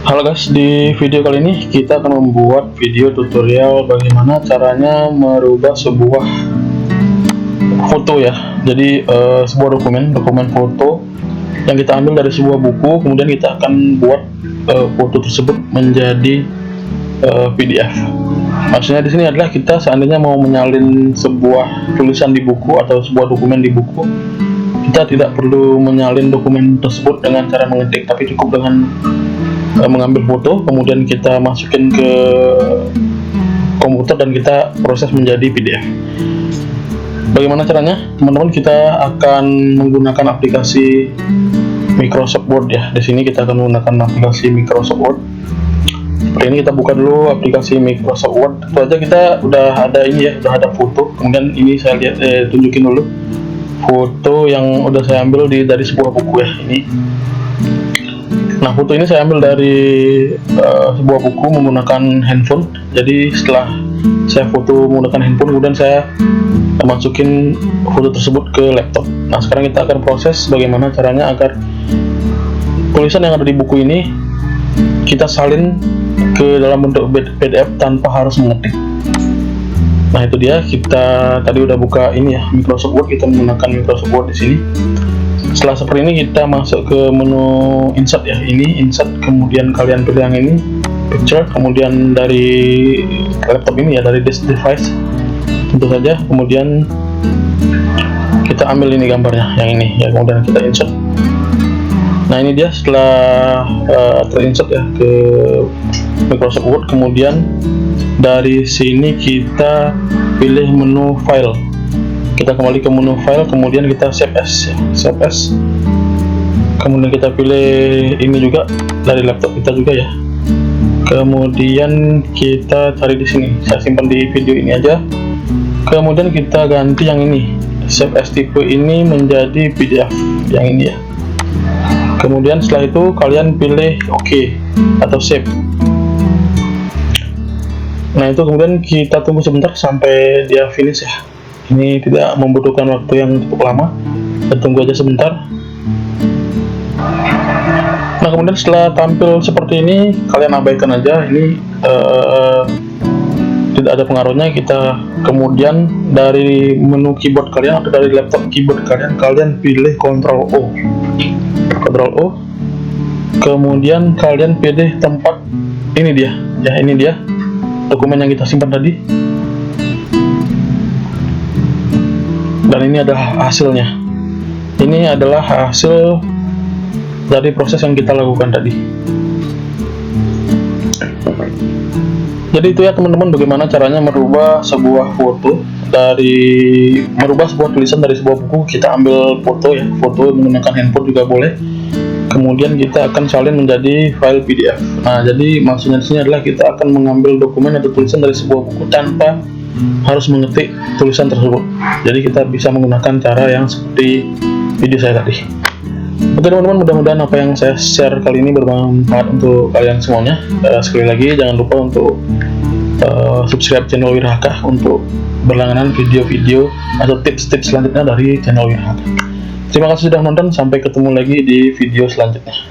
Halo guys, di video kali ini kita akan membuat video tutorial bagaimana caranya merubah sebuah foto ya. Jadi sebuah dokumen foto yang kita ambil dari sebuah buku, kemudian kita akan buat foto tersebut menjadi PDF. Maksudnya di sini adalah kita seandainya mau menyalin sebuah tulisan di buku atau sebuah dokumen di buku, kita tidak perlu menyalin dokumen tersebut dengan cara mengetik, tapi cukup dengan mengambil foto, kemudian kita masukin ke komputer dan kita proses menjadi PDF. Bagaimana caranya? Teman-teman, kita akan menggunakan aplikasi Microsoft Word ya. Di sini kita akan menggunakan aplikasi Microsoft Word. Seperti ini, kita buka dulu aplikasi Microsoft Word. Itu aja, kita udah ada ini ya, udah ada foto. Kemudian ini saya lihat, tunjukin dulu foto yang udah saya ambil dari sebuah buku ya. Ini. Nah, foto ini saya ambil dari sebuah buku menggunakan handphone. Jadi setelah saya foto menggunakan handphone, kemudian saya masukin foto tersebut ke laptop. Nah, sekarang kita akan proses bagaimana caranya agar tulisan yang ada di buku ini kita salin ke dalam bentuk PDF tanpa harus mengetik. Nah, itu dia, kita tadi udah buka ini ya, Microsoft Word. Kita menggunakan Microsoft Word di sini. Setelah seperti ini, kita masuk ke menu insert ya. Ini insert, kemudian kalian pilih yang ini picture, kemudian dari laptop ini ya, dari this device tentu saja. Kemudian kita ambil ini gambarnya yang ini ya, kemudian kita insert. Nah, ini dia setelah terinsert ya ke Microsoft Word. Kemudian dari sini kita pilih menu file. Kita kembali ke menu file, kemudian kita save as ya. Save as. Kemudian kita pilih ini juga dari laptop kita juga ya. Kemudian kita cari di sini. Saya simpan di video ini aja. Kemudian kita ganti yang ini. Save as tipe ini menjadi PDF yang ini ya. Kemudian setelah itu kalian pilih OK atau save. Nah, itu kemudian kita tunggu sebentar sampai dia finish ya. Ini tidak membutuhkan waktu yang cukup lama, kita tunggu aja sebentar. Nah, kemudian setelah tampil seperti ini, kalian abaikan aja, ini tidak ada pengaruhnya. Kita kemudian dari menu keyboard kalian atau dari laptop keyboard kalian pilih Ctrl O, kemudian kalian pilih tempat, ini dia ya, ini dia dokumen yang kita simpan tadi. Dan ini adalah hasilnya. Ini adalah hasil dari proses yang kita lakukan tadi. Jadi itu ya teman-teman, bagaimana caranya merubah sebuah foto merubah sebuah tulisan dari sebuah buku. Kita ambil foto ya, foto menggunakan handphone juga boleh. Kemudian kita akan salin menjadi file PDF. Nah, jadi maksudnya di sini adalah kita akan mengambil dokumen atau tulisan dari sebuah buku tanpa harus mengetik tulisan tersebut. Jadi kita bisa menggunakan cara yang seperti video saya tadi. Oke teman-teman, mudah-mudahan apa yang saya share kali ini bermanfaat untuk kalian semuanya. Sekali lagi jangan lupa untuk subscribe channel Wirahaka untuk berlangganan video-video atau tips-tips selanjutnya dari channel Wirahaka. Terima kasih sudah menonton, sampai ketemu lagi di video selanjutnya.